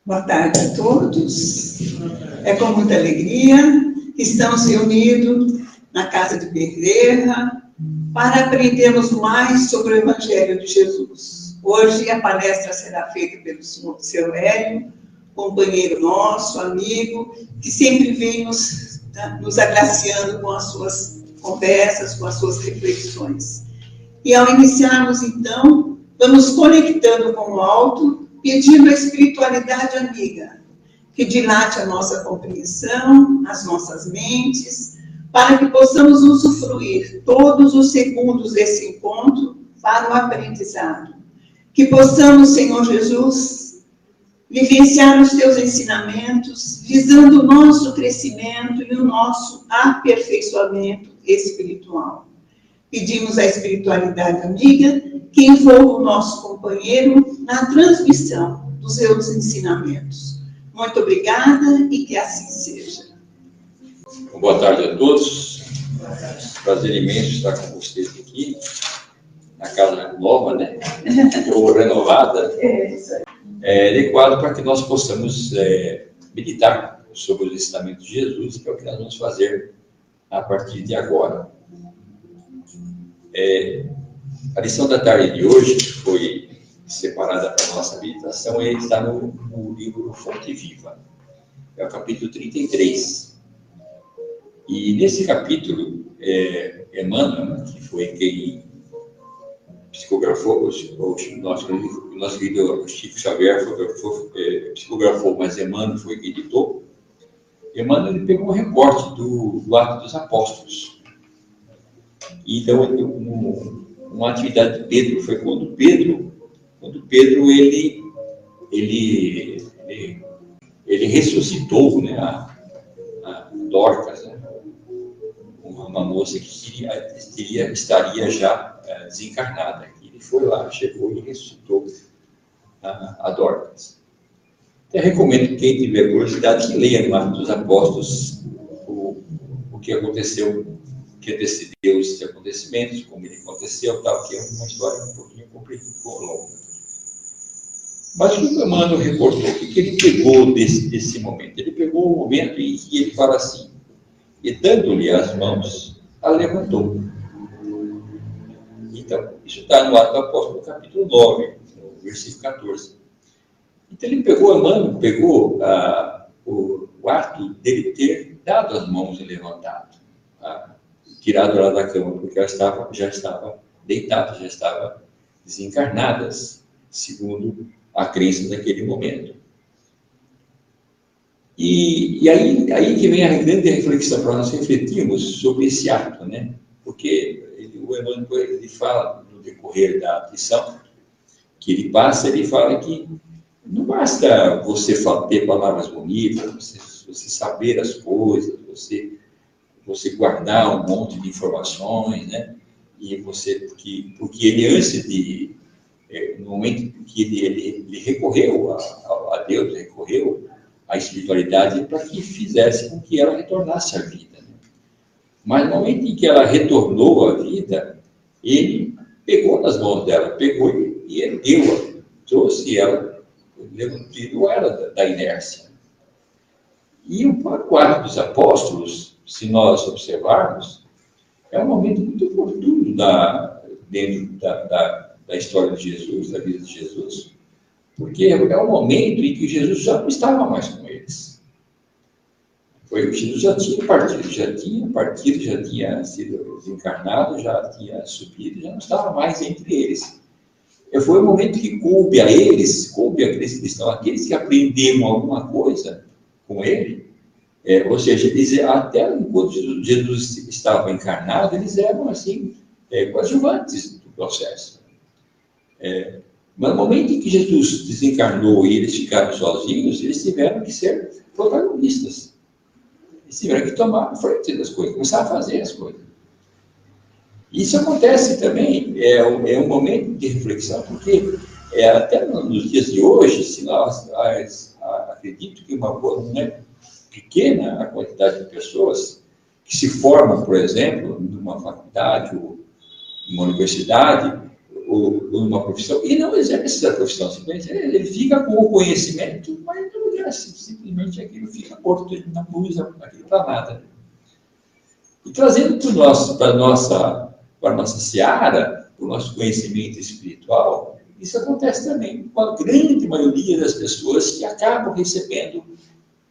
Boa tarde a todos. É com muita alegria que estamos reunidos na Casa de Bezerra para aprendermos mais sobre o Evangelho de Jesus. Hoje a palestra será feita pelo seu Hélio, companheiro nosso, amigo, que sempre vem nos agraciando com as suas conversas, com as suas reflexões. E ao iniciarmos, então, vamos conectando com o alto, pedindo a espiritualidade amiga, que dilate a nossa compreensão, as nossas mentes, para que possamos usufruir todos os segundos desse encontro para o aprendizado. Que possamos, Senhor Jesus, vivenciar os teus ensinamentos, visando o nosso crescimento e o nosso aperfeiçoamento espiritual. Pedimos à espiritualidade amiga que envolva o nosso companheiro na transmissão dos seus ensinamentos. Muito obrigada e que assim seja. Boa tarde a todos. Prazer imenso estar com vocês aqui, na casa nova, né? Ou renovada. É isso aí. Adequado para que nós possamos meditar sobre os ensinamentos de Jesus, que é o que nós vamos fazer a partir de agora. A lição da tarde de hoje foi separada para a nossa meditação e está no livro Fonte Viva. É o capítulo 33. E nesse capítulo, Emmanuel, que foi quem psicografou, o nosso querido Chico Xavier psicografou, mas Emmanuel foi quem editou. Emmanuel ele pegou um recorte do Atos dos Apóstolos. Então, uma atividade de Pedro foi quando Pedro ele ressuscitou, né, a Dorcas, né, uma moça que estaria já desencarnada. Ele foi lá, chegou e ressuscitou a Dorcas. Eu recomendo que quem tiver curiosidade que leia no Atos dos Apóstolos o que aconteceu, o que antecedeu esses acontecimentos, como ele aconteceu, tal, que é uma história um pouquinho longa. Mas o que o Emmanuel reportou, o que ele pegou desse momento? Ele pegou o momento em que ele fala assim: e dando-lhe as mãos, a levantou. Então, isso está no Ato do Apóstolo, capítulo 9, no versículo 14. Então, ele pegou, Emmanuel pegou o ato dele ter dado as mãos e levantado, tirado ela da cama, porque ela já estava deitada, já estava desencarnadas, segundo a crença daquele momento. E aí que vem a grande reflexão para nós refletirmos sobre esse ato, né? Porque o Emmanuel ele fala no decorrer da lição que ele passa, ele fala que não basta você ter palavras bonitas, você saber as coisas, você guardar um monte de informações, né? E porque ele antes de no momento que ele recorreu a Deus, recorreu espiritualidade para que fizesse com que ela retornasse à vida. Né? Mas no momento em que ela retornou à vida, ele pegou nas mãos dela, pegou e ergueu-a, trouxe ela, tirou ela da inércia. E o quadro dos apóstolos, se nós observarmos, é um momento muito oportuno dentro da história de Jesus, da vida de Jesus, porque é o momento em que Jesus já não estava mais com eles. Jesus já tinha partido, já tinha sido desencarnado, já tinha subido, já não estava mais entre eles. Foi o momento que coube a eles, coube àqueles cristãos, aqueles que aprenderam alguma coisa com ele, ou seja, eles, até enquanto Jesus estava encarnado, eles eram assim, coadjuvantes do processo. Mas no momento em que Jesus desencarnou e eles ficaram sozinhos, eles tiveram que ser protagonistas. Eles tiveram que tomar a frente das coisas, começar a fazer as coisas. Isso acontece também, é um momento de reflexão, porque até nos dias de hoje, se nós acredito que não é pequena a quantidade de pessoas que se formam, por exemplo, numa faculdade ou numa universidade ou numa profissão, e não exerce a profissão, simplesmente ele fica com o conhecimento, mas não exerce, simplesmente aquilo fica morto, ele não usa aquilo para nada. E trazendo para a nossa seara, para o nosso conhecimento espiritual, isso acontece também com a grande maioria das pessoas que acabam recebendo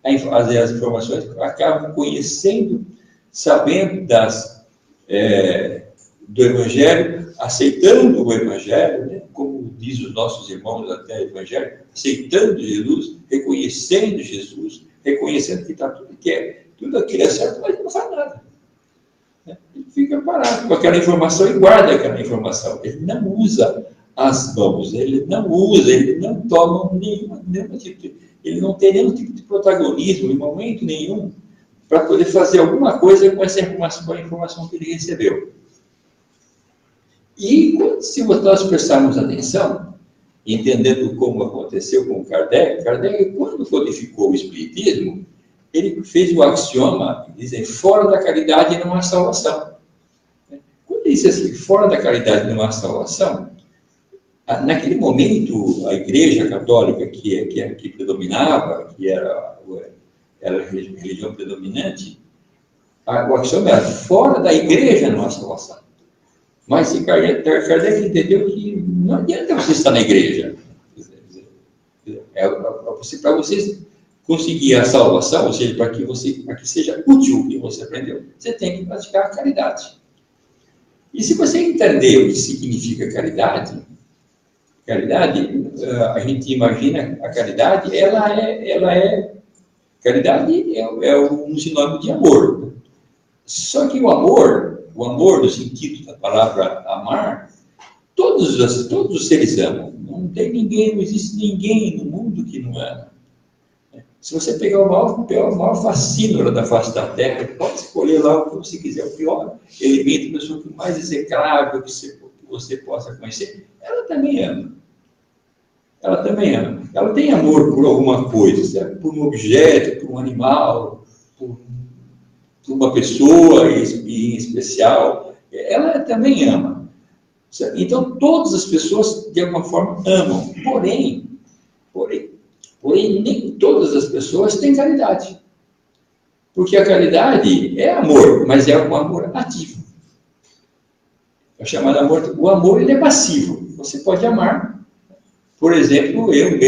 as informações, acabam conhecendo, sabendo do Evangelho, aceitando o Evangelho, né? Como diz os nossos irmãos até o Evangelho, aceitando Jesus, reconhecendo que está tudo aquilo é certo, mas não faz nada. Ele fica parado com aquela informação e guarda aquela informação. Ele não usa as mãos, ele não toma nenhuma atitude, ele não tem nenhum tipo de protagonismo em momento nenhum para poder fazer alguma coisa com essa informação, com a informação que ele recebeu. E se nós prestarmos atenção, entendendo como aconteceu com Kardec, quando codificou o Espiritismo, ele fez o axioma, dizendo, fora da caridade não há salvação. Quando ele disse assim, fora da caridade não há salvação, naquele momento, a Igreja Católica, que predominava, que era a religião predominante, o axioma era, fora da Igreja não há salvação. Mas Kardec entendeu que não adianta você estar na igreja. Para você conseguir a salvação, ou seja, para que seja útil o que você aprendeu, você tem que praticar a caridade. E se você entender o que significa caridade, a gente imagina a caridade, caridade é um sinônimo de amor. Só que o amor no sentido da palavra amar, todos os seres amam. Não existe ninguém no mundo que não ama. Se você pegar o maior fascínora da face da Terra, pode escolher lá o que você quiser, o pior elemento, a pessoa que mais execrável que você possa conhecer, ela também ama. Ela tem amor por alguma coisa, certo? Por um objeto, por um animal, por uma pessoa em especial, ela também ama. Certo? Então, todas as pessoas, de alguma forma, amam. Porém, nem todas as pessoas têm caridade. Porque a caridade é amor, mas é um amor ativo. É chamado amor. O amor, ele é passivo. Você pode amar. Por exemplo, eu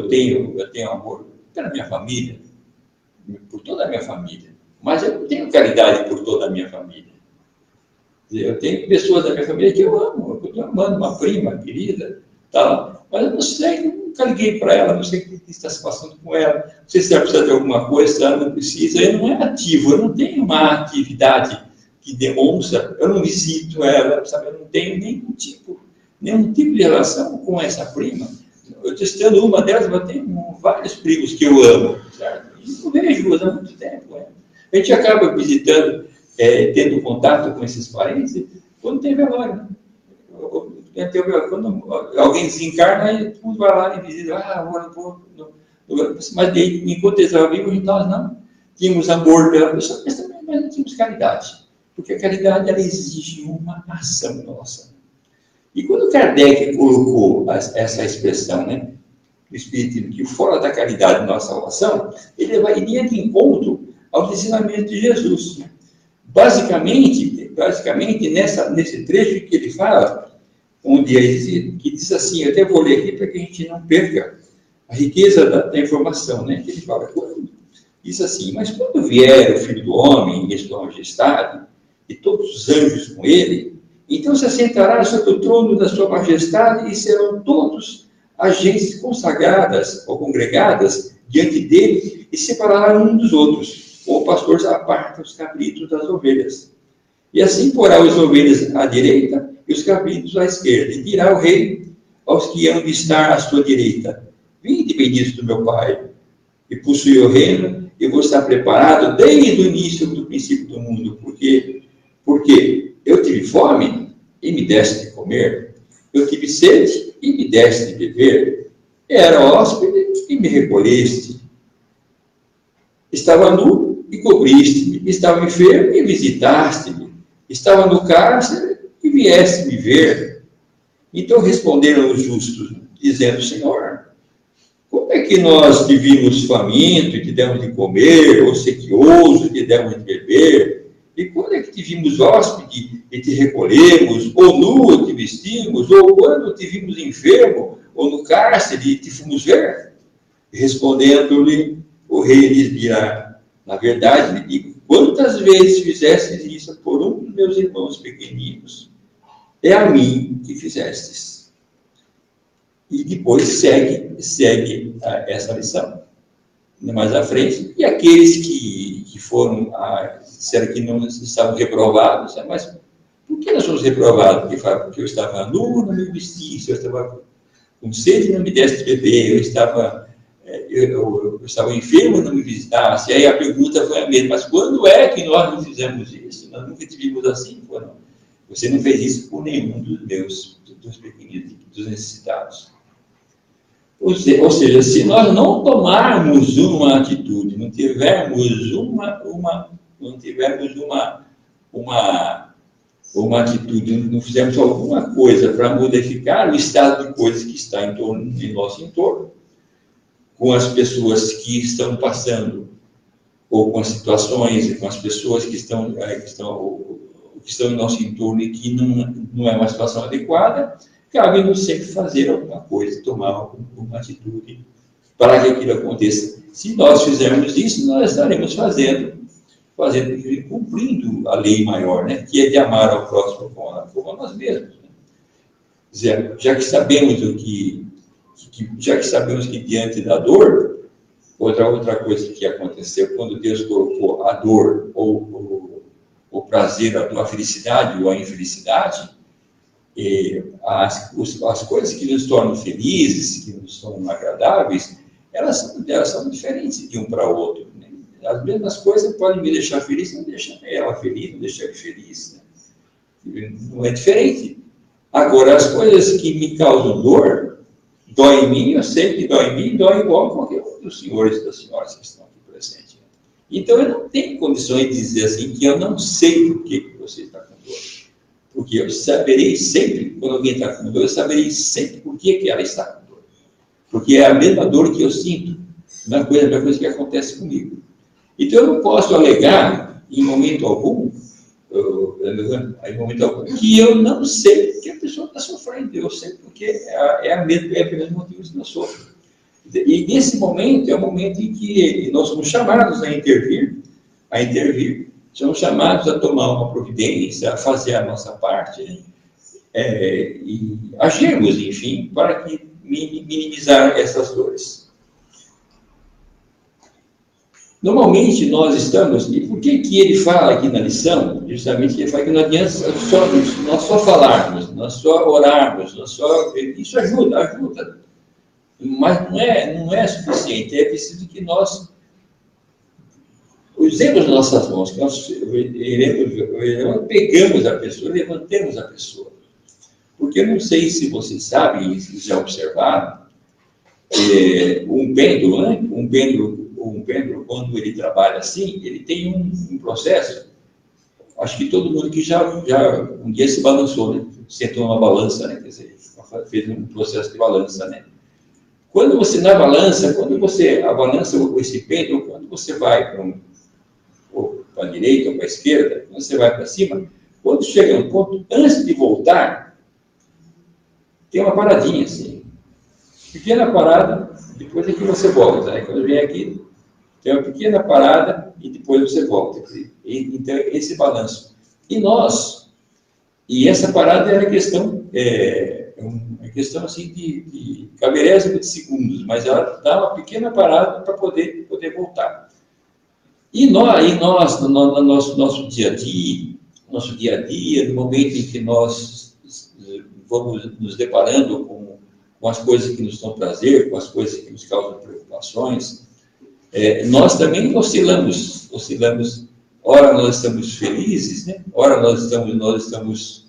tenho amor pela minha família, por toda a minha família. Mas eu não tenho caridade por toda a minha família. Eu tenho pessoas da minha família que eu amo. Eu estou amando uma prima querida, tal, mas eu não sei, nunca liguei para ela, não sei o que está se passando com ela, não sei se ela precisa de alguma coisa, se ela não precisa. Eu não é ativo, eu não tenho uma atividade que demonstra, eu não visito ela, sabe? Eu não tenho nenhum tipo de relação com essa prima. Eu testando uma delas, eu tenho vários primos que eu amo, certo? E não vejo há muito tempo. A gente acaba visitando, tendo contato com esses parentes, quando tem velório. Quando alguém desencarna, aí tudo vai lá e visita. Agora Mas enquanto eles estavam vivos, nós não tínhamos amor pela pessoa, mas também nós não tínhamos caridade. Porque a caridade, ela exige uma ação nossa. E quando Kardec colocou essa expressão, né, do Espiritismo, que fora da caridade nossa salvação, ele iria de encontro ao ensinamento de Jesus. Basicamente nesse trecho que ele fala, onde que diz assim, eu até vou ler aqui para que a gente não perca a riqueza da informação, né? Que ele fala, diz assim, mas quando vier o Filho do Homem em sua majestade, e todos os anjos com ele, então se assentará sobre o trono da sua majestade e serão todos agentes consagradas ou congregadas diante dele e separará um dos outros. O pastor aparta os cabritos das ovelhas. E assim porá as ovelhas à direita e os cabritos à esquerda. E dirá o rei aos que hão de estar à sua direita: vinde, benditos do meu Pai, e possui o reino, e vou estar preparado desde o início do princípio do mundo. Porque eu tive fome e me deste de comer, eu tive sede e me deste de beber, era hóspede e me recolheste, estava nu e cobriste-me, estava enfermo e visitaste-me, estava no cárcere e vieste me ver. Então responderam os justos, dizendo: Senhor, como é que nós te vimos faminto e te demos de comer, ou sequioso e te demos de beber? E quando é que te vimos hóspede e te recolhemos, ou nu e te vestimos, ou quando te vimos enfermo, ou no cárcere e te fomos ver? Respondendo-lhe, o rei lhes dirá: na verdade lhe digo, quantas vezes fizestes isso por um dos meus irmãos pequeninos, é a mim que fizestes. E depois segue essa lição. Mais à frente, e aqueles que foram, disseram que não estavam reprovados, mas por que nós somos reprovados? Porque eu estava nu, não me vestisse, eu estava com sede, não me desse de beber, eu estava enfermo, não me visitasse. E aí a pergunta foi a mesma: mas quando é que nós não fizemos isso? Nós nunca tivemos assim. Não. Você não fez isso por nenhum dos pequeninos, dos necessitados. Ou seja, se nós não tomarmos uma atitude, não tivermos uma atitude, não fizermos alguma coisa para modificar o estado de coisas que está em nosso entorno, com as pessoas que estão passando, ou com as situações, com as pessoas que estão em nosso entorno e que não é uma situação adequada, cabe-nos sempre fazer alguma coisa, tomar uma atitude para que aquilo aconteça. Se nós fizermos isso, nós estaremos cumprindo a lei maior, né? Que é de amar ao próximo como a nós mesmos. Né? Já que sabemos que diante da dor, outra coisa que aconteceu, quando Deus colocou a dor, ou o prazer, a felicidade ou a infelicidade, as coisas que nos tornam felizes, que nos são agradáveis, elas são diferentes de um para o outro. Né? As mesmas coisas podem me deixar feliz, não deixar ela feliz, não deixar ele feliz. Né? Não é diferente. Agora, as coisas que me causam dor, dói em mim, eu sei que dói em mim, dói igual a qualquer um dos senhores e das senhoras que estão aqui presentes. Então, eu não tenho condições de dizer assim que eu não sei por que você está com dor. Porque eu saberei sempre, quando alguém está com dor, eu saberei sempre por que ela está com dor. Porque é a mesma dor que eu sinto, a mesma coisa que acontece comigo. Então eu não posso alegar, em momento algum, que eu não sei que a pessoa está sofrendo. Eu sei porque é o mesmo motivo que eu sofro. E nesse momento é o momento em que nós somos chamados a intervir, somos chamados a tomar uma providência, a fazer a nossa parte, né? E agirmos, enfim, para que minimizar essas dores. Normalmente nós estamos, e por que ele fala aqui na lição? Justamente ele fala que não adianta nós só falarmos, nós só orarmos, isso ajuda, mas não é suficiente, é preciso que nós usemos nossas mãos, que nós pegamos a pessoa, levantemos a pessoa. Porque eu não sei se vocês sabem, se já observaram, um pêndulo, né? Um pêndulo, quando ele trabalha assim, ele tem um processo. Acho que todo mundo que já um dia se balançou, né? Sentou numa balança, né? Quer dizer, fez um processo de balança, né? Quando você, na balança, a balança, esse pêndulo, quando você vai para a direita ou para a esquerda, quando você vai para cima, quando chega no ponto, antes de voltar, tem uma paradinha assim. Pequena parada, depois é que você volta. Né? Quando vem aqui, tem uma pequena parada e depois você volta. Então, esse balanço. E essa parada é uma questão assim de caberésimo de segundos, mas ela dá uma pequena parada para poder voltar. E nós no nosso dia a dia, no momento em que nós vamos nos deparando com as coisas que nos dão prazer, com as coisas que nos causam preocupações, nós também oscilamos. Ora nós estamos felizes, né? Ora nós estamos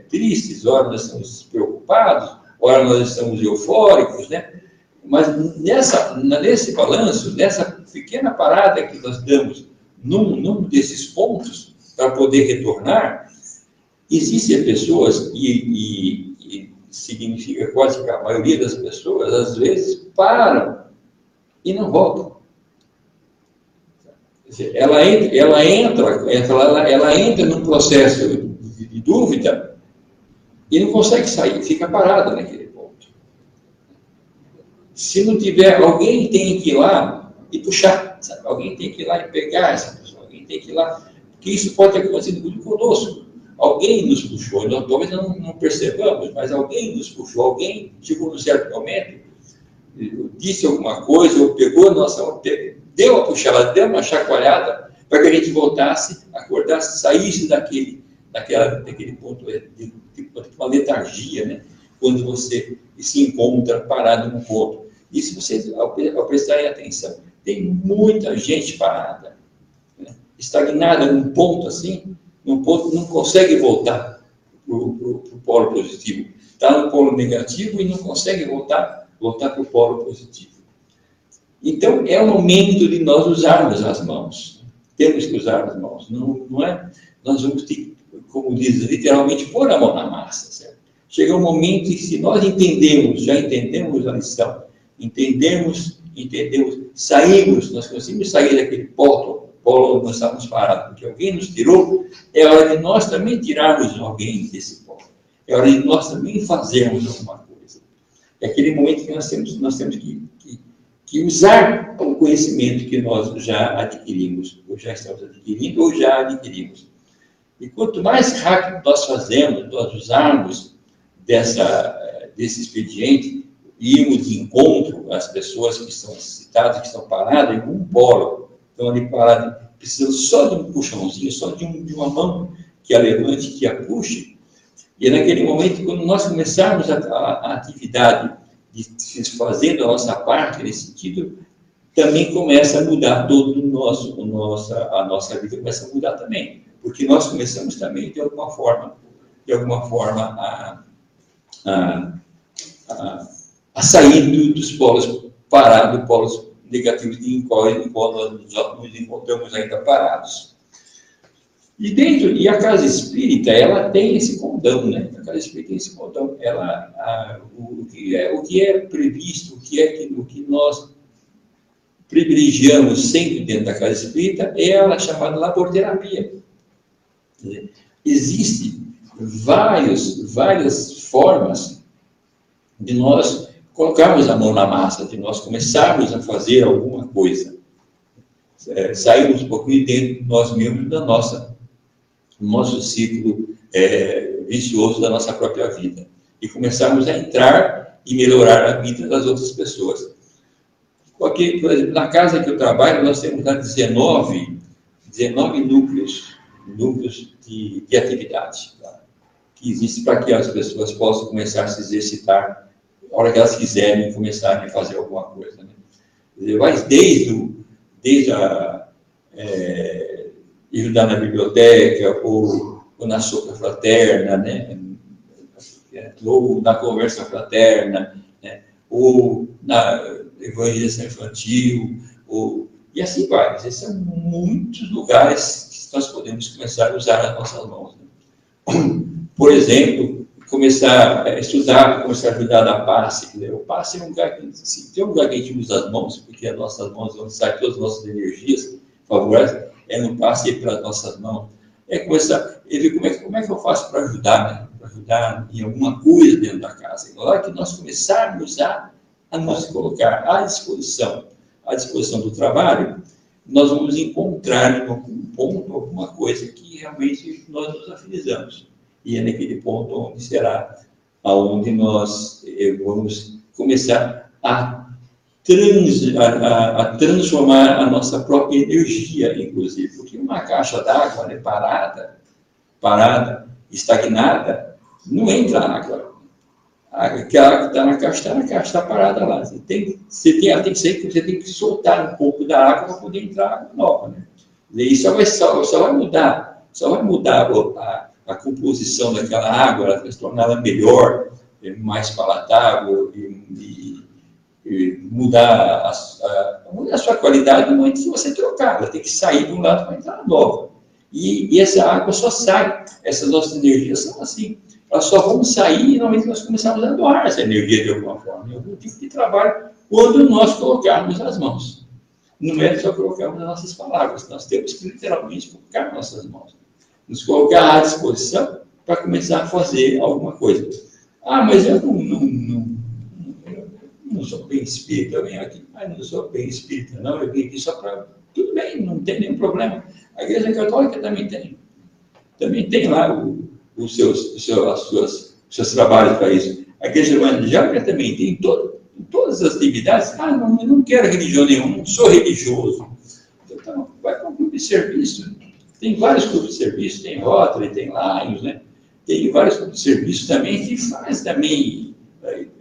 tristes, ora nós estamos preocupados, ora nós estamos eufóricos, né? Mas nesse balanço, nessa pequena parada que nós damos num desses pontos para poder retornar, existem pessoas, e significa quase que a maioria das pessoas, às vezes, param e não voltam. Ela entra num processo de dúvida e não consegue sair, fica parada naquele ponto. Se não tiver, alguém tem que ir lá e puxar, sabe? Alguém tem que ir lá e pegar essa pessoa, alguém tem que ir lá, porque isso pode ter acontecido muito conosco. Alguém nos puxou, nós talvez não percebamos, mas alguém nos puxou, alguém chegou num certo momento, disse alguma coisa, ou pegou a nossa, deu uma puxada, deu uma chacoalhada, para que a gente voltasse, acordasse, saísse daquele ponto de uma letargia, né? Quando você se encontra parado num ponto. E se vocês, ao prestarem atenção, tem muita gente parada, né? Estagnada num ponto assim, num ponto não consegue voltar para o polo positivo. Está no polo negativo e não consegue voltar para o polo positivo. Então, é o momento de nós usarmos as mãos. Temos que usar as mãos. Não é? Nós vamos ter, como diz, literalmente, pôr a mão na massa. Certo? Chega um momento em que, se nós já entendemos a lição, entendemos, saímos, nós conseguimos sair daquele polo onde nós estávamos parados, porque alguém nos tirou, é hora de nós também tirarmos alguém desse polo. É hora de nós também fazermos alguma coisa. É aquele momento que nós temos que usar o conhecimento que nós já adquirimos, ou já estamos adquirindo, ou já adquirimos. E quanto mais rápido nós fazemos, nós usarmos desse expediente, irmos de encontro às pessoas que estão necessitadas, que estão paradas em um polo, estão ali paradas, precisam só de um puxãozinho, só de uma mão que a levante, que a puxe. E é naquele momento, quando nós começarmos a atividade de fazendo a nossa parte nesse sentido, também começa a mudar todo a nossa vida começa a mudar também, porque nós começamos também de alguma forma a sair dos polos parados, polos negativos de qual nós nos encontramos ainda parados. E a casa espírita, ela tem esse condão, né? A casa espírita tem esse condão. O que é previsto, o que nós privilegiamos sempre dentro da casa espírita é a chamada laborterapia. Existem várias formas de nós colocarmos a mão na massa, de nós começarmos a fazer alguma coisa. Sairmos um pouquinho dentro de nós mesmos, do nosso ciclo vicioso da nossa própria vida. E começarmos a entrar e melhorar a vida das outras pessoas. Porque, por exemplo, na casa que eu trabalho, nós temos lá 19 núcleos de atividade, tá? Que existem para que as pessoas possam começar a se exercitar na hora que elas quiserem começar a fazer alguma coisa. Né? Mas desde ajudar na biblioteca, ou na sopa fraterna, né? Ou na conversa fraterna, né? ou na evangelização infantil, e assim vai. Esses são muitos lugares que nós podemos começar a usar as nossas mãos. Né? Por exemplo, começar a estudar, começar a cuidar da passe. Né? O passe é um lugar que, assim, tem um lugar que a gente usa as mãos, porque as nossas mãos, onde saem todas as nossas energias favoráveis, é no passe para as nossas mãos. É começar, ver como é que eu faço para ajudar, né? Para ajudar em alguma coisa dentro da casa. Na hora que nós começarmos a nos colocar à disposição do trabalho, nós vamos encontrar em algum ponto alguma coisa que realmente nós nos afinizamos. E é naquele ponto onde será aonde nós vamos começar a transformar a nossa própria energia, inclusive. Porque uma caixa d'água, né, parada, estagnada, não entra água. Aquela que está na caixa, está parada lá. Você tem que soltar um pouco da água para poder entrar água nova. Né? E só vai mudar a composição daquela água, ela vai se torná-la melhor, mais palatável e mudar a sua qualidade no momento que você trocar. Ela tem que sair de um lado para entrar nova. E essa água só sai. Essas nossas energias são assim. Elas só vão sair no momento que nós começarmos a doar essa energia de alguma forma, em algum tipo de trabalho, quando nós colocarmos as mãos. Não é só colocarmos as nossas palavras, nós temos que literalmente colocar nossas mãos. Nos colocar à disposição para começar a fazer alguma coisa. Ah, mas eu não sou bem espírita, eu venho aqui, mas não sou bem espírita, não, eu vim aqui só para... Tudo bem, não tem nenhum problema. A Igreja Católica também tem lá os seus trabalhos para isso. A Igreja Evangélica também tem todas as atividades. Ah, não quero religião nenhuma, não sou religioso. Então, vai para um clube de serviço. Tem vários clubes de serviço, tem Rotary, tem Lions, né? Tem vários clubes de serviço também que faz também.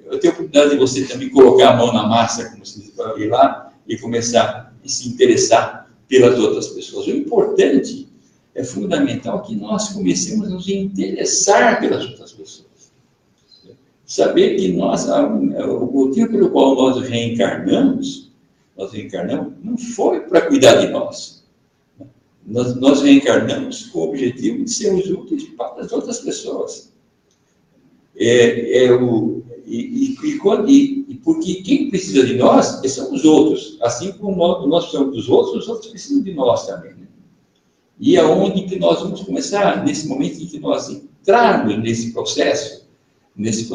Eu tenho a oportunidade de você também colocar a mão na massa, como se diz, para ir lá e começar a se interessar pelas outras pessoas. O importante, é fundamental que nós comecemos a nos interessar pelas outras pessoas. Saber que o motivo pelo qual nós reencarnamos não foi para cuidar de nós. Nós reencarnamos com o objetivo de sermos úteis para as outras pessoas. Porque quem precisa de nós são os outros. Assim como nós precisamos dos outros, os outros precisam de nós também. Né? E aonde que nós vamos começar? Nesse momento em que nós entrarmos nesse processo, nesse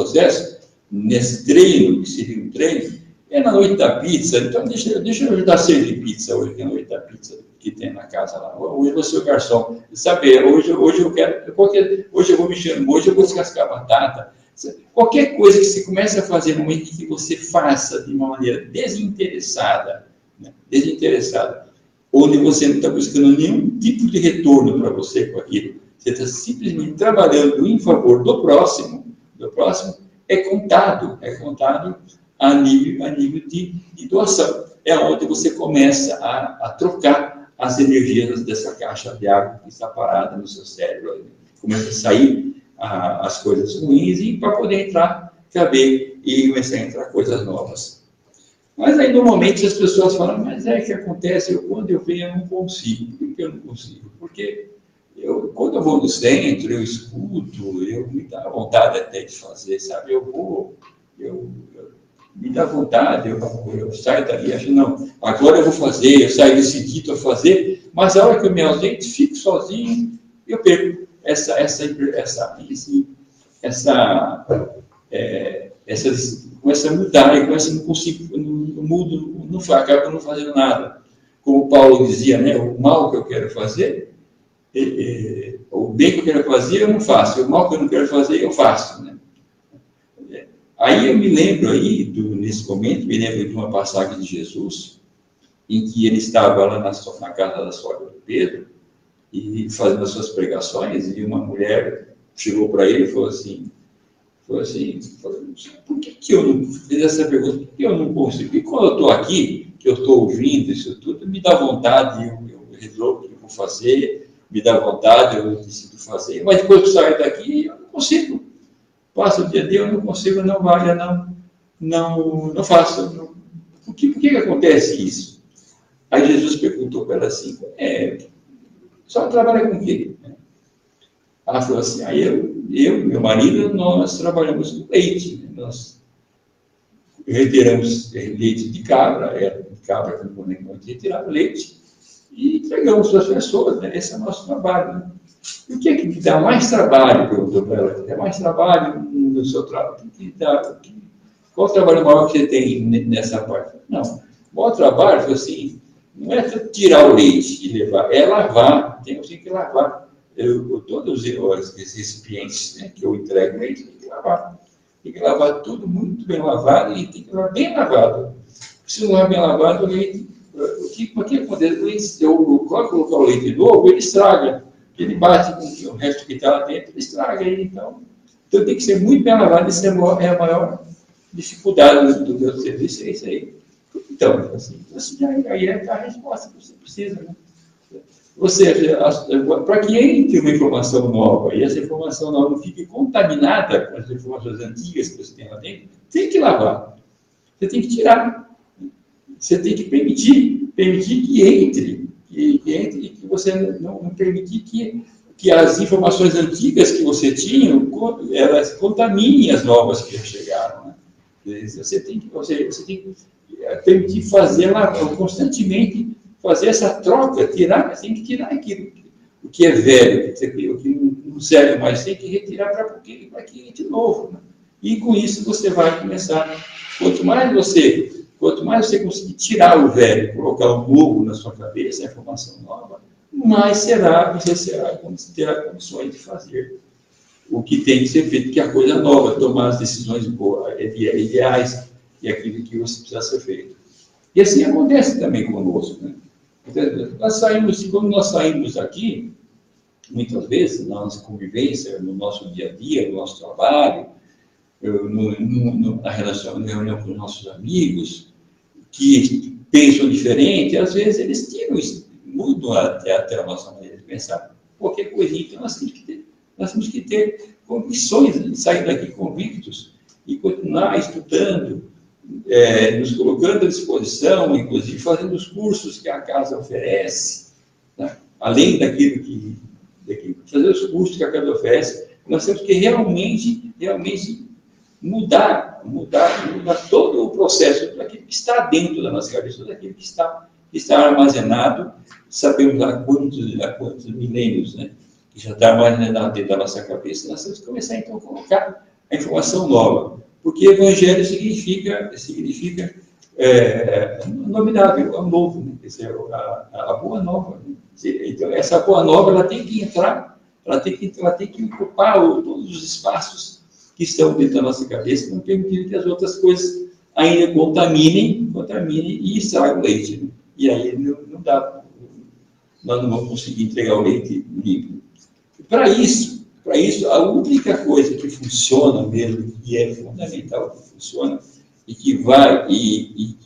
treino, que seria um treino, é na noite da pizza. Então, deixa eu ajudar a servir pizza hoje, que é a noite da pizza que tem na casa lá. Hoje eu vou ser o garçom. Sabe, hoje eu quero... Hoje eu vou mexer, hoje eu vou descascar batata. Qualquer coisa que você comece a fazer no momento em que você faça de uma maneira desinteressada, né? Onde você não está buscando nenhum tipo de retorno para você com aquilo, você está simplesmente trabalhando em favor do próximo, é contado a nível de doação. É onde você começa a trocar as energias dessa caixa de água que está parada no seu cérebro. Começa a sair as coisas ruins e para poder caber e começar a entrar coisas novas. Mas aí, normalmente, as pessoas falam, mas é que acontece, quando eu venho, eu não consigo. Por que eu não consigo? Porque quando eu vou no centro, eu escuto, me dá vontade até de fazer, sabe? Me dá vontade, eu saio dali e acho, não, agora eu vou fazer, eu saio decidido a fazer, mas a hora que eu me ausento, fico sozinho, eu perco começa a mudar, e começa a não consigo, não mudo, acabo não fazendo nada. Como Paulo dizia, né, o mal que eu quero fazer, o bem que eu quero fazer, eu não faço, o mal que eu não quero fazer, eu faço. Né? Aí eu me lembro nesse momento, me lembro de uma passagem de Jesus, em que ele estava lá na casa da sogra de Pedro, e fazendo as suas pregações, e uma mulher chegou para ele e falou assim, por que eu não fiz essa pergunta? Por que eu não consigo? E quando eu estou aqui, que eu estou ouvindo isso tudo, me dá vontade, eu resolvo o que eu vou fazer, me dá vontade, eu decido fazer, mas depois que eu saio daqui, eu não consigo. Passa o dia dele, eu não consigo, não vai, não faço. Não. Por que acontece isso? Aí Jesus perguntou para ela assim, só trabalha com o quê? Ela falou assim, eu e meu marido, nós trabalhamos com leite. Né? Nós retiramos leite de cabra, quando a gente retirava leite, e entregamos para as pessoas, né? Esse é o nosso trabalho. Né? E o que é que dá mais trabalho? Perguntou para ela. Dá mais trabalho no seu trabalho? Qual o trabalho maior que você tem nessa parte? Não. O maior trabalho, assim, não é tirar o leite e levar, é lavar. Tem que lavar. Todos esses recipientes, né, que eu entrego leite, tem que lavar. Tem que lavar tudo muito bem lavado e tem que lavar bem lavado. Se não é bem lavado, o leite, o que acontece? O leite, eu colocar o leite novo, ele estraga. Ele bate com o resto que está lá dentro, ele estraga ele. Então tem que ser muito bem lavado. Isso é a maior dificuldade do meu serviço, é isso aí. Então, assim aí é a resposta que você precisa, né? Ou seja, para que entre uma informação nova e essa informação nova não fique contaminada com as informações antigas que você tem lá dentro, tem que lavar. Você tem que tirar. Você tem que permitir que entre, e que você não permitir que as informações antigas que você tinha, elas contaminem as novas que chegaram. Né? Você tem que permitir constantemente fazer essa troca, tem que tirar aquilo, o que é velho, o que não serve mais, tem que retirar para que entre novo. Né? E com isso você vai começar, quanto mais você conseguir tirar o velho, colocar o novo na sua cabeça, a informação nova, mais você terá condições de fazer o que tem que ser feito, que é a coisa nova, tomar as decisões boas, ideais, e aquilo que você precisa ser feito. E assim acontece também conosco, né? Quando nós saímos daqui, muitas vezes, na nossa convivência, no nosso dia a dia, no nosso trabalho, na reunião com os nossos amigos, que pensam diferente, às vezes eles mudam até a nossa maneira de pensar. Qualquer coisinha, então nós temos que ter convicções, de sair daqui convictos e continuar estudando, nos colocando à disposição, inclusive fazendo os cursos que a casa oferece, né? Além daquilo fazer os cursos que a casa oferece, nós temos que realmente mudar todo o processo, tudo aquilo que está dentro da nossa cabeça, tudo aquilo que está armazenado, sabemos há quantos milênios, né, que já está armazenado dentro da nossa cabeça. Nós temos que começar, então, a colocar a informação nova, porque evangelho significa novidade, é o novo, né? A boa nova. Né? Então, essa boa nova, ela tem que entrar, ela tem que ocupar todos os espaços que estão dentro da nossa cabeça, não permitindo que as outras coisas ainda contaminem e estraguem o leite. Né? E aí não dá, nós não vamos conseguir entregar o leite limpo. Para isso, a única coisa que funciona mesmo, que é fundamental, que funciona, e que vai, e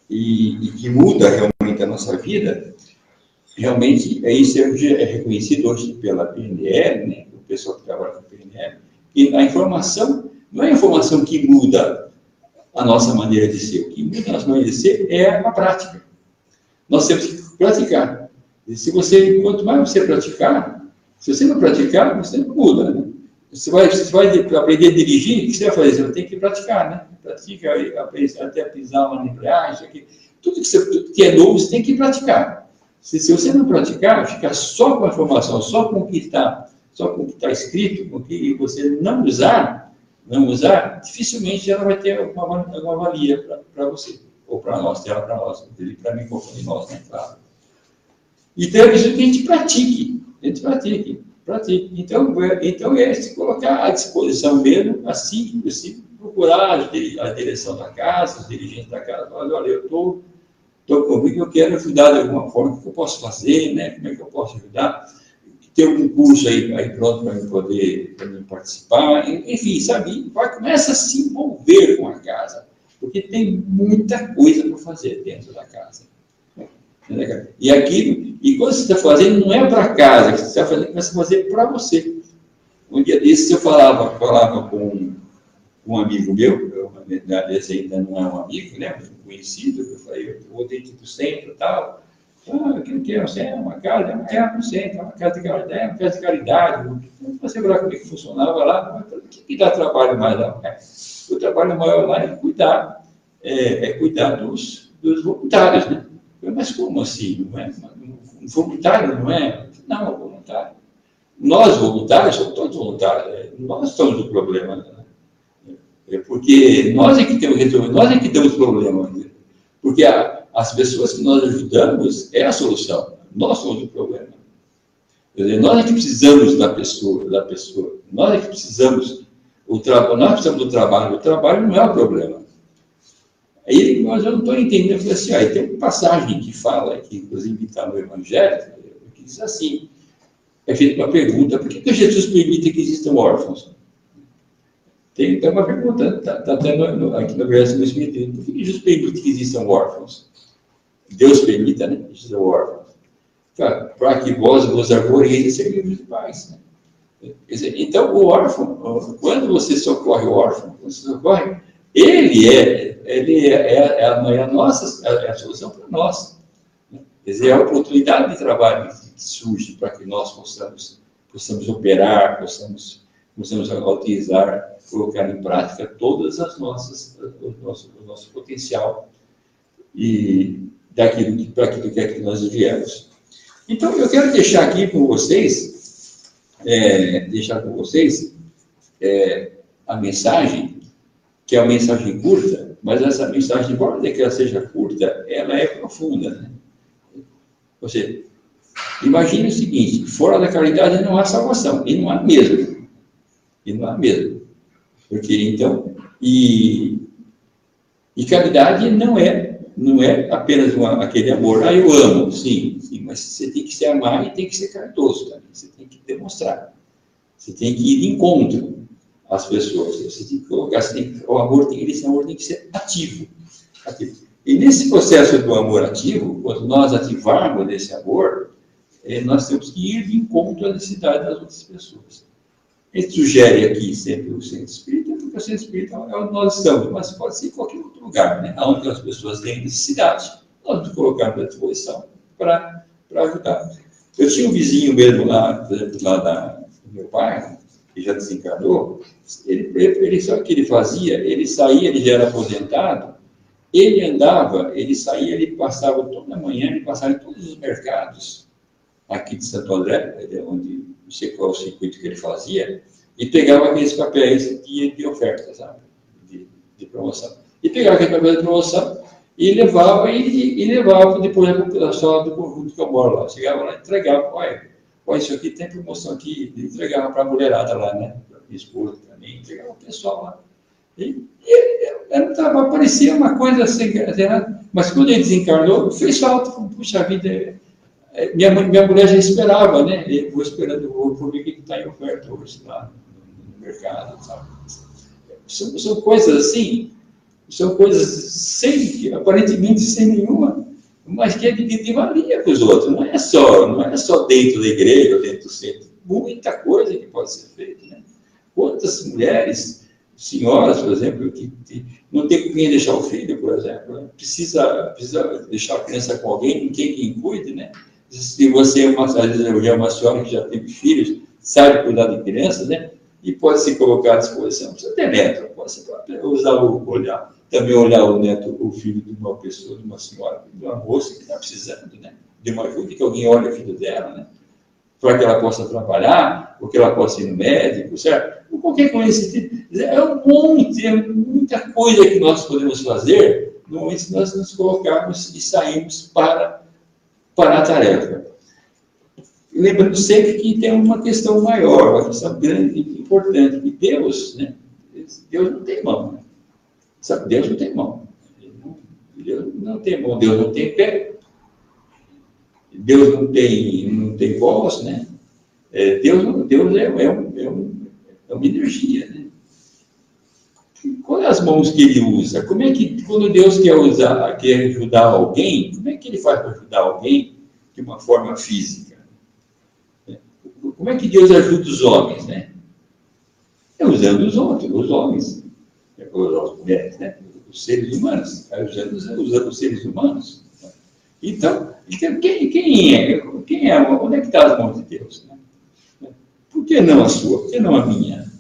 que muda realmente a nossa vida, realmente, isso é reconhecido hoje pela PNL, né? O pessoal que trabalha com a PNL, e a informação não é a informação que muda a nossa maneira de ser, o que muda a nossa maneira de ser é a prática. Nós temos que praticar. E quanto mais você praticar, se você não praticar, você não muda, né? Você vai aprender a dirigir, o que você vai fazer? Você vai ter que praticar, né? Pratica, até pisar uma embreagem, tudo que é novo, você tem que praticar. Se você não praticar, ficar só com a informação, só com o que está escrito, com o que você não usar, dificilmente ela vai ter uma valia para você, ou para nós, para mim, para nós, né? Claro. Então, é preciso que a gente pratique. Então é se colocar à disposição mesmo, assim que possível, procurar a direção da casa, os dirigentes da casa, olha, eu estou comigo, eu quero ajudar de alguma forma, o que eu posso fazer, né? Como é que eu posso ajudar? Ter algum curso aí pronto para eu poder participar, enfim, sabe? Começa a se envolver com a casa, porque tem muita coisa para fazer dentro da casa. E quando você está fazendo, não é para casa, que você está fazendo, começa a fazer para você. Um dia desses eu falava com um amigo meu, esse ainda não é um amigo, né, um conhecido, eu falei, eu vou dentro do centro e tal. O que é o centro? Uma casa? Não é um centro, é uma casa de caridade, uma casa de caridade. Você verá como é que funcionava lá. O que dá trabalho mais lá? O trabalho maior lá é cuidar, cuidar dos voluntários, né? Mas como assim? Não é? Um voluntário não é? Não, é voluntário. Nós, voluntários, somos todos voluntários. Nós somos o problema. Né? Porque nós é que temos resolver, nós é que temos problema. Porque as pessoas que nós ajudamos é a solução. Nós somos o problema. Quer dizer, nós é que precisamos da pessoa. Nós é que precisamos nós precisamos do trabalho. O trabalho não é o problema. Aí, mas eu não estou entendendo. Eu falei assim, tem uma passagem que fala, que inclusive está no Evangelho, que diz assim, é feita uma pergunta, por que Jesus permite que existam órfãos? Tem uma pergunta, está até aqui no verso do Espírito, por que Jesus permite que existam órfãos? Deus permita, né, que existam órfãos. Para que vós vos arvoreis e servimos de paz. Né? Então, o órfão, quando você socorre o órfão, ele é a solução para nós. Né? Quer dizer, é a oportunidade de trabalho que surge para que nós possamos operar, possamos utilizar, colocar em prática todas o nosso potencial e para aquilo que é que nós viemos. Então, eu quero deixar aqui com vocês, a mensagem, que é uma mensagem curta, mas essa mensagem, embora que ela seja curta, ela é profunda. Né? Ou seja, imagine o seguinte, fora da caridade não há salvação, e não há mesmo. Porque, então, e caridade não é apenas aquele amor, eu amo, sim, mas você tem que se amar e tem que ser caridoso também, você tem que demonstrar, você tem que ir de encontro às pessoas, você tem que colocar, o amor tem que ser ativo. E nesse processo do amor ativo, quando nós ativarmos esse amor, nós temos que ir de encontro à necessidade das outras pessoas. Ele sugere aqui sempre o centro espírita, porque o centro espírita é onde nós estamos, mas pode ser em qualquer outro lugar, né? Onde as pessoas têm necessidade. Nós nos colocamos à disposição para ajudar. Eu tinha um vizinho mesmo lá, por exemplo, lá do meu pai, que já desencarnou, ele sabe o que ele fazia? Ele saía, ele já era aposentado, ele andava, ele saía, ele passava toda manhã, ele passava em todos os mercados aqui de Santo André, onde não sei qual o circuito que ele fazia, e pegava aqueles papéis de oferta, sabe? De promoção. E pegava aqueles papéis de promoção e levava depois para o pessoal do conjunto que eu moro lá. Chegava lá e entregava, olha, isso aqui tem promoção aqui, e entregava para a mulherada lá, né? Para a minha esposa também, entregava o pessoal lá. E parecia uma coisa assim, mas quando ele desencarnou, fez falta, puxa vida, minha mulher já esperava, né? Eu vou esperando, vou ver o que está em oferta hoje lá no mercado, sabe? São coisas assim, são coisas aparentemente sem nenhuma, mas que é de valia para os outros. Não é só dentro da igreja, dentro do centro. Muita coisa que pode ser feita, né? Quantas mulheres, senhoras, por exemplo, que não tem com quem deixar o filho, por exemplo, né? Precisa deixar a criança com alguém, não tem quem cuide, né? Se você às vezes é uma senhora que já teve filhos, sabe cuidar de crianças, né? E pode se colocar à disposição. Não precisa ter neto, pode também olhar o neto, o filho de uma pessoa, de uma senhora, de uma moça que está precisando, né? De uma ajuda, que alguém olhe o filho dela, né? Para que ela possa trabalhar, ou que ela possa ir no médico, certo? Ou qualquer coisa. É muita coisa que nós podemos fazer no momento que nós nos colocarmos e sairmos para a tarefa. Lembrando sempre que tem uma questão maior, uma questão grande e importante, que Deus, né? Deus não tem mão. Né? Sabe? Deus não tem mão. Deus não tem mão, Deus não tem pé, Deus não tem voz, né? Deus é uma energia, né? Qual é as mãos que ele usa? Como é que, quando Deus quer ajudar alguém, como é que ele faz para ajudar alguém de uma forma física? Como é que Deus ajuda os homens, né? É usando os homens. as mulheres, né? Os seres humanos, usando os seres humanos. Então quem é? Onde é que está as mãos de Deus? Né? Por que não a sua? Por que não a minha?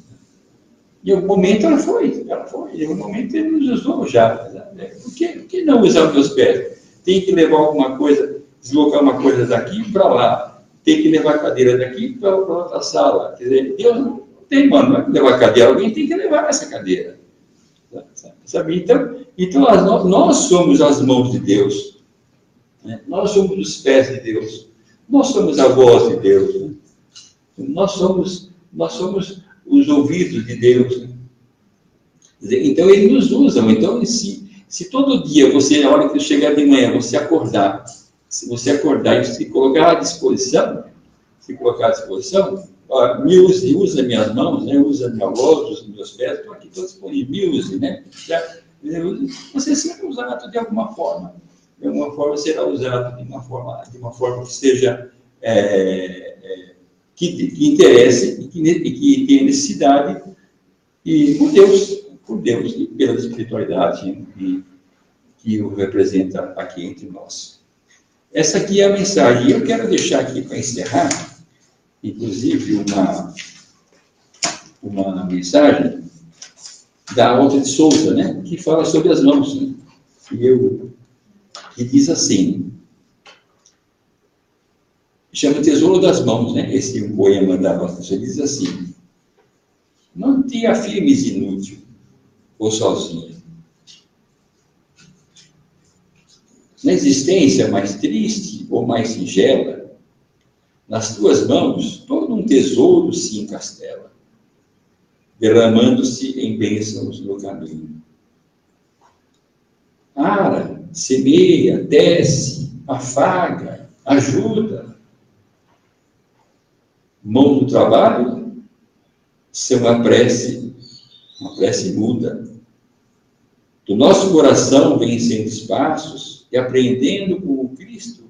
Em algum momento ela foi. Em algum momento ele nos usou já. Né? Por que não usar os meus pés? Tem que levar alguma coisa, deslocar uma coisa daqui para lá. Tem que levar a cadeira daqui para outra sala. Quer dizer, Deus não tem, mano, não é que levar a cadeira, alguém tem que levar essa cadeira. Sabe? Então nós somos as mãos de Deus. Né? Nós somos os pés de Deus. Nós somos a voz de Deus. Né? Nós somos os ouvidos de Deus. Né? Então, ele nos usa. Então, se todo dia você, a hora que chegar de manhã, se você acordar e se colocar à disposição, me use, usa minhas mãos, né? Usa minha voz, usa meus pés, estou aqui, estou disponível, me use, né? Você será usado de alguma forma. De alguma forma será usado de uma forma que seja que interesse e que tenha necessidade e por Deus e pela espiritualidade que o representa aqui entre nós. Essa aqui é a mensagem. E eu quero deixar aqui para encerrar, inclusive, uma mensagem da Alta de Souza, né, que fala sobre as mãos, né, que diz assim, chama Tesouro das Mãos, né, esse poema da Alta de Souza, diz assim, não te afirmes inútil ou sozinho. Na existência mais triste ou mais singela, nas tuas mãos todo um tesouro se encastela, derramando-se em bênçãos no caminho. Ara, semeia, desce, afaga, ajuda. Mão do trabalho são uma prece muda. Do nosso coração vem sendo espaços e aprendendo com o Cristo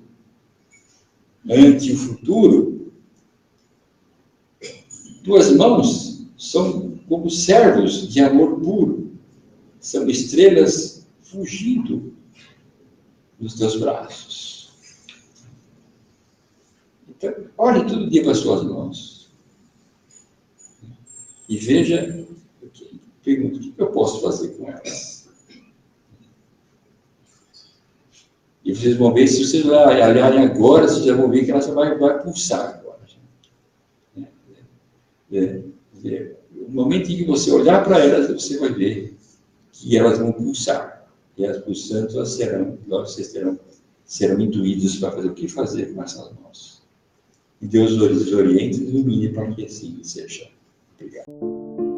ante o futuro. Tuas mãos são como servos de amor puro, são estrelas fugindo dos teus braços. Então, olhe todo dia para as suas mãos e veja, pergunta, o que eu posso fazer com elas? E vocês vão ver, se vocês olharem agora, vocês já vão ver que ela só vai pulsar agora. No momento em que você olhar para elas, você vai ver que elas vão pulsar. E elas pulsando, vocês serão intuídos para fazer o que fazer com essas mãos. E Deus os oriente e ilumine para que assim seja. Obrigado.